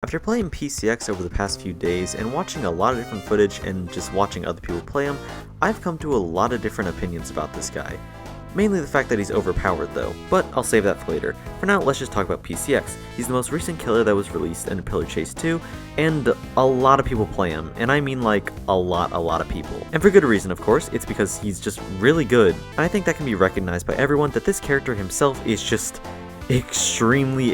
After playing PCX over the past few days and watching a lot of different footage and just watching other people play him, I've come to a lot of different opinions about this guy. Mainly the fact that he's overpowered though, but I'll save that for later. For now, let's just talk about PCX. He's the most recent killer that was released in Pillar Chase 2, and a lot of people play him, and I mean like a lot of people. And for good reason, of course. It's because he's just really good, and I think that can be recognized by everyone that this character himself is just extremely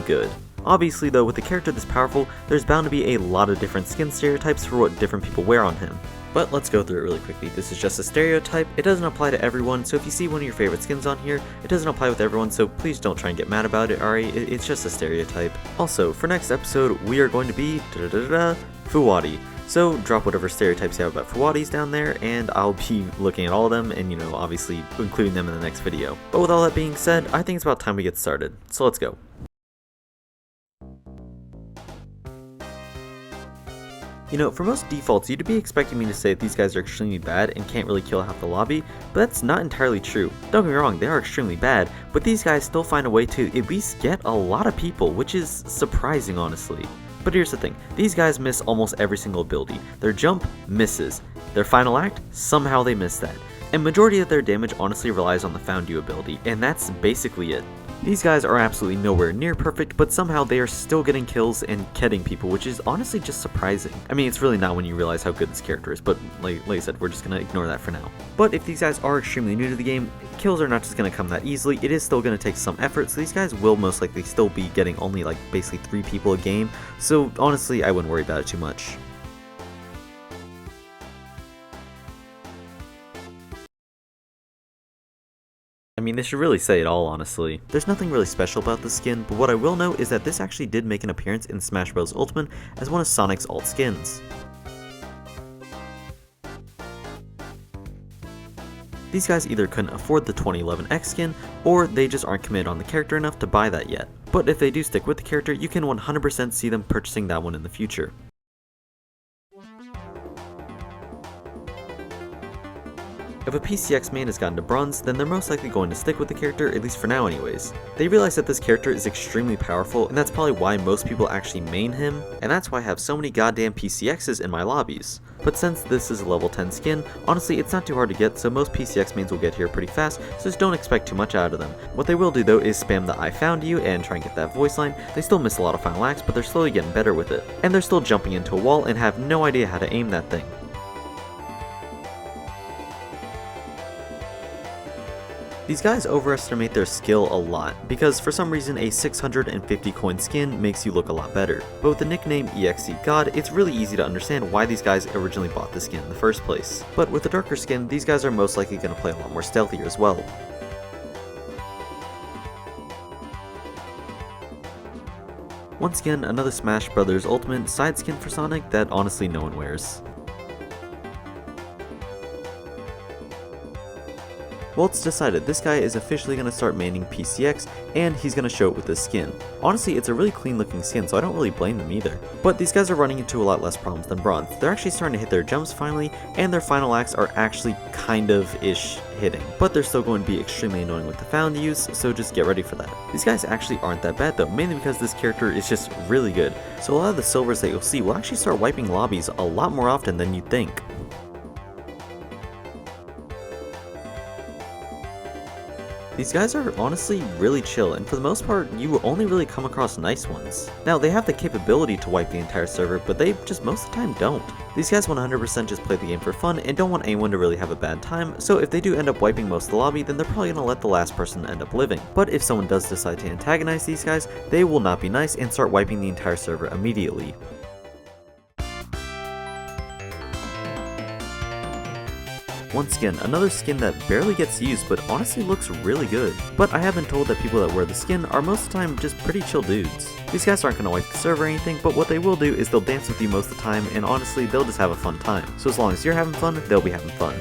good. Obviously though, with a character this powerful, there's bound to be a lot of different skin stereotypes for what different people wear on him. But let's go through it really quickly. This is just a stereotype, it doesn't apply to everyone, so if you see one of your favorite skins on here, it doesn't apply with everyone, so please don't try and get mad about it, alright? It's just a stereotype. Also, for next episode, we are going to be Fuwadi. So drop whatever stereotypes you have about Fuwadis down there, and I'll be looking at all of them and, obviously including them in the next video. But with all that being said, I think it's about time we get started, so let's go. For most defaults, you'd be expecting me to say that these guys are extremely bad and can't really kill half the lobby, but that's not entirely true. Don't get me wrong, they are extremely bad, but these guys still find a way to at least get a lot of people, which is surprising honestly. But here's the thing, these guys miss almost every single ability. Their jump misses. Their final act, somehow they miss that. And majority of their damage honestly relies on the found you ability, and that's basically it. These guys are absolutely nowhere near perfect, but somehow they are still getting kills and kidding people, which is honestly just surprising. I mean, it's really not when you realize how good this character is, but like I said, we're just gonna ignore that for now. But if these guys are extremely new to the game, kills are not just gonna come that easily, it is still gonna take some effort, so these guys will most likely still be getting only like basically 3 people a game, so honestly, I wouldn't worry about it too much. I mean, they should really say it all, honestly. There's nothing really special about this skin, but what I will note is that this actually did make an appearance in Smash Bros. Ultimate as one of Sonic's alt skins. These guys either couldn't afford the 2011 X skin, or they just aren't committed on the character enough to buy that yet. But if they do stick with the character, you can 100% see them purchasing that one in the future. If a PCX main has gotten to bronze, then they're most likely going to stick with the character, at least for now anyways. They realize that this character is extremely powerful, and that's probably why most people actually main him, and that's why I have so many goddamn PCXs in my lobbies. But since this is a level 10 skin, honestly it's not too hard to get, so most PCX mains will get here pretty fast, so just don't expect too much out of them. What they will do though is spam the I found you and try and get that voice line. They still miss a lot of final acts, but they're slowly getting better with it. And they're still jumping into a wall and have no idea how to aim that thing. These guys overestimate their skill a lot, because for some reason a 650 coin skin makes you look a lot better. But with the nickname EXE God, it's really easy to understand why these guys originally bought the skin in the first place. But with the darker skin, these guys are most likely going to play a lot more stealthier as well. Once again, another Smash Bros. Ultimate side skin for Sonic that honestly no one wears. Well, it's decided, this guy is officially going to start maining PCX, and he's going to show it with this skin. Honestly, it's a really clean looking skin, so I don't really blame them either. But these guys are running into a lot less problems than bronze. They're actually starting to hit their jumps finally, and their final acts are actually kind of-ish hitting. But they're still going to be extremely annoying with the found use, so just get ready for that. These guys actually aren't that bad though, mainly because this character is just really good. So a lot of the silvers that you'll see will actually start wiping lobbies a lot more often than you'd think. These guys are honestly really chill, and for the most part, you will only really come across nice ones. Now, they have the capability to wipe the entire server, but they just most of the time don't. These guys 100% just play the game for fun and don't want anyone to really have a bad time, so if they do end up wiping most of the lobby, then they're probably going to let the last person end up living. But if someone does decide to antagonize these guys, they will not be nice and start wiping the entire server immediately. Once again, another skin that barely gets used but honestly looks really good. But I have been told that people that wear the skin are most of the time just pretty chill dudes. These guys aren't going to wipe the server or anything, but what they will do is they'll dance with you most of the time, and honestly they'll just have a fun time. So as long as you're having fun, they'll be having fun.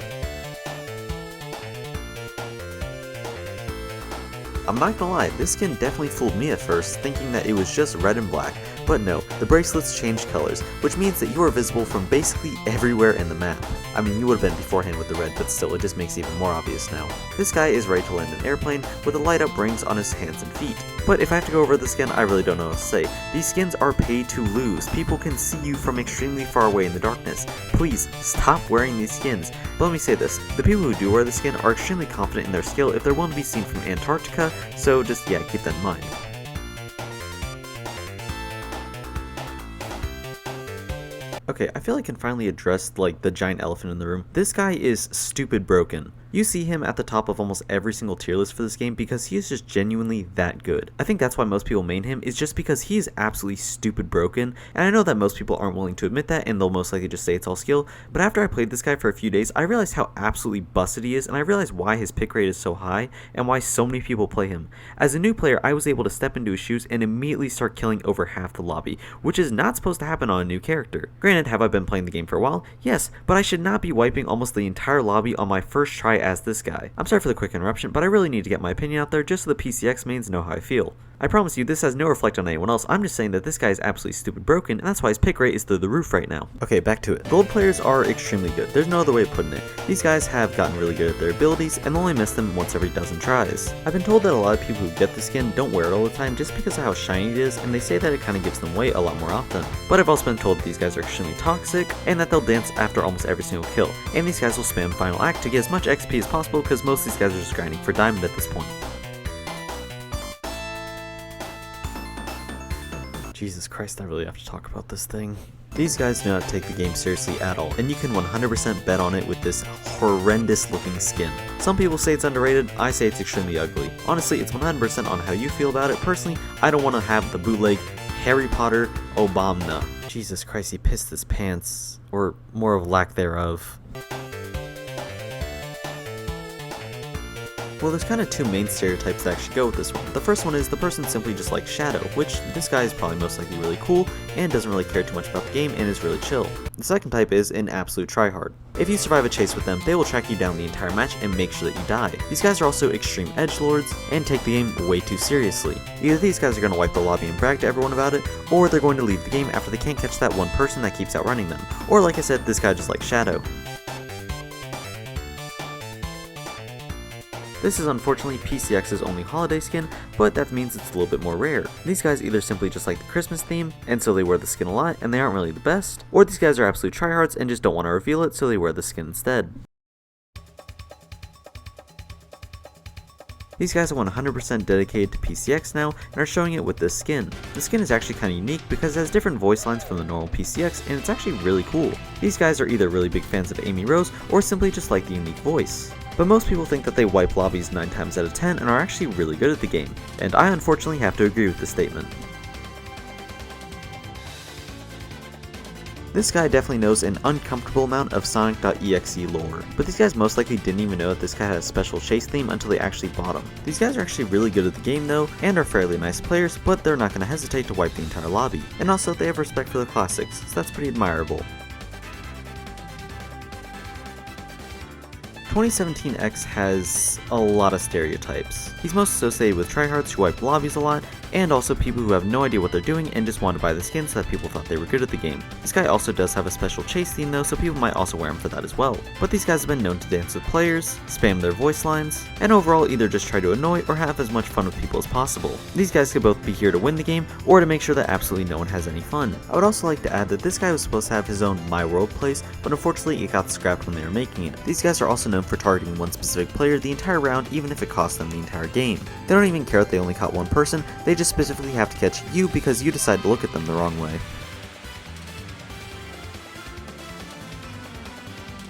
I'm not gonna lie, this skin definitely fooled me at first, thinking that it was just red and black, But no, the bracelets change colors, which means that you are visible from basically everywhere in the map. I mean, you would have been beforehand with the red, but still, it just makes it even more obvious now. This guy is ready to land an airplane with the light up rings on his hands and feet. But if I have to go over the skin, I really don't know what to say. These skins are paid to lose. People can see you from extremely far away in the darkness. Please, stop wearing these skins. But let me say this, the people who do wear the skin are extremely confident in their skill if they're willing to be seen from Antarctica, so just, yeah, keep that in mind. Okay, I feel I can finally address, the giant elephant in the room. This guy is stupid broken. You see him at the top of almost every single tier list for this game because he is just genuinely that good. I think that's why most people main him, is just because he is absolutely stupid broken, and I know that most people aren't willing to admit that and they'll most likely just say it's all skill, but after I played this guy for a few days, I realized how absolutely busted he is, and I realized why his pick rate is so high and why so many people play him. As a new player, I was able to step into his shoes and immediately start killing over half the lobby, which is not supposed to happen on a new character. Granted, have I been playing the game for a while? Yes, but I should not be wiping almost the entire lobby on my first try as this guy. I'm sorry for the quick interruption, but I really need to get my opinion out there just so the PCX mains know how I feel. I promise you, this has no reflect on anyone else. I'm just saying that this guy is absolutely stupid broken, and that's why his pick rate is through the roof right now. Okay, back to it. Gold players are extremely good. There's no other way of putting it. These guys have gotten really good at their abilities, and only miss them once every dozen tries. I've been told that a lot of people who get the skin don't wear it all the time just because of how shiny it is, and they say that it kind of gives them away a lot more often. But I've also been told that these guys are extremely toxic, and that they'll dance after almost every single kill. And these guys will spam Final Act to get as much XP as possible because most of these guys are just grinding for diamond at this point. Jesus Christ, I really have to talk about this thing. These guys do not take the game seriously at all, and you can 100% bet on it with this horrendous looking skin. Some people say it's underrated, I say it's extremely ugly. Honestly, it's 100% on how you feel about it. Personally, I don't want to have the bootleg Harry Potter Obama. Jesus Christ, he pissed his pants, or more of lack thereof. Well, there's kind of two main stereotypes that actually go with this one. The first one is the person simply just likes Shadow, which this guy is probably most likely really cool and doesn't really care too much about the game and is really chill. The second type is an absolute tryhard. If you survive a chase with them, they will track you down the entire match and make sure that you die. These guys are also extreme edgelords and take the game way too seriously. Either these guys are going to wipe the lobby and brag to everyone about it, or they're going to leave the game after they can't catch that one person that keeps outrunning them. Or like I said, this guy just likes Shadow. This is unfortunately PCX's only holiday skin, but that means it's a little bit more rare. These guys either simply just like the Christmas theme, and so they wear the skin a lot, and they aren't really the best, or these guys are absolute tryhards and just don't want to reveal it, so they wear the skin instead. These guys are 100% dedicated to PCX now, and are showing it with this skin. The skin is actually kind of unique because it has different voice lines from the normal PCX, and it's actually really cool. These guys are either really big fans of Amy Rose, or simply just like the unique voice. But most people think that they wipe lobbies 9 times out of 10 and are actually really good at the game, and I unfortunately have to agree with this statement. This guy definitely knows an uncomfortable amount of Sonic.exe lore, but these guys most likely didn't even know that this guy had a special chase theme until they actually bought him. These guys are actually really good at the game though, and are fairly nice players, but they're not going to hesitate to wipe the entire lobby. And also they have respect for the classics, so that's pretty admirable. 2017X has a lot of stereotypes. He's most associated with tryhards who wipe lobbies a lot, and also people who have no idea what they're doing and just want to buy the skin so that people thought they were good at the game. This guy also does have a special chase theme though, so people might also wear him for that as well. But these guys have been known to dance with players, spam their voice lines, and overall either just try to annoy or have as much fun with people as possible. These guys could both be here to win the game, or to make sure that absolutely no one has any fun. I would also like to add that this guy was supposed to have his own My World place, but unfortunately it got scrapped when they were making it. These guys are also known for targeting one specific player the entire round, even if it costs them the entire game. They don't even care if they only caught one person, they just specifically have to catch you because you decide to look at them the wrong way.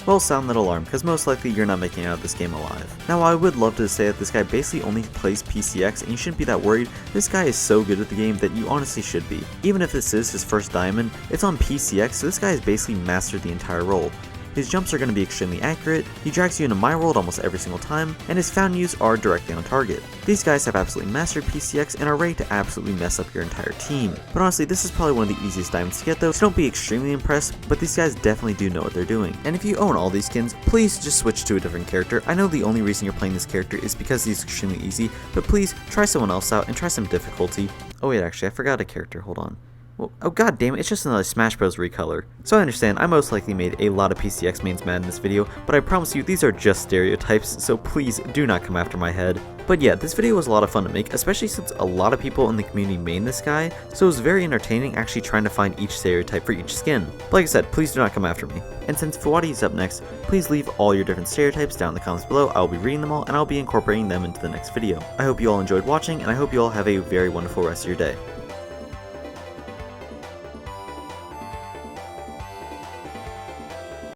Well, sound that alarm, because most likely you're not making it out of this game alive. Now I would love to say that this guy basically only plays PCX and you shouldn't be that worried. This guy is so good at the game that you honestly should be. Even if this is his first diamond, it's on PCX, so this guy has basically mastered the entire role. His jumps are going to be extremely accurate, he drags you into My World almost every single time, and his found use are directly on target. These guys have absolutely mastered PCX and are ready to absolutely mess up your entire team. But honestly, this is probably one of the easiest diamonds to get though, so don't be extremely impressed, but these guys definitely do know what they're doing. And if you own all these skins, please just switch to a different character. I know the only reason you're playing this character is because he's extremely easy, but please try someone else out and try some difficulty. Oh wait, actually I forgot a character, hold on. Well, oh god damn it, it's just another Smash Bros. Recolor. So I understand, I most likely made a lot of PCX mains mad in this video, but I promise you these are just stereotypes, so please do not come after my head. But yeah, this video was a lot of fun to make, especially since a lot of people in the community main this guy, so it was very entertaining actually trying to find each stereotype for each skin. But like I said, please do not come after me. And since Fuwadi is up next, please leave all your different stereotypes down in the comments below. I will be reading them all and I'll be incorporating them into the next video. I hope you all enjoyed watching, and I hope you all have a very wonderful rest of your day.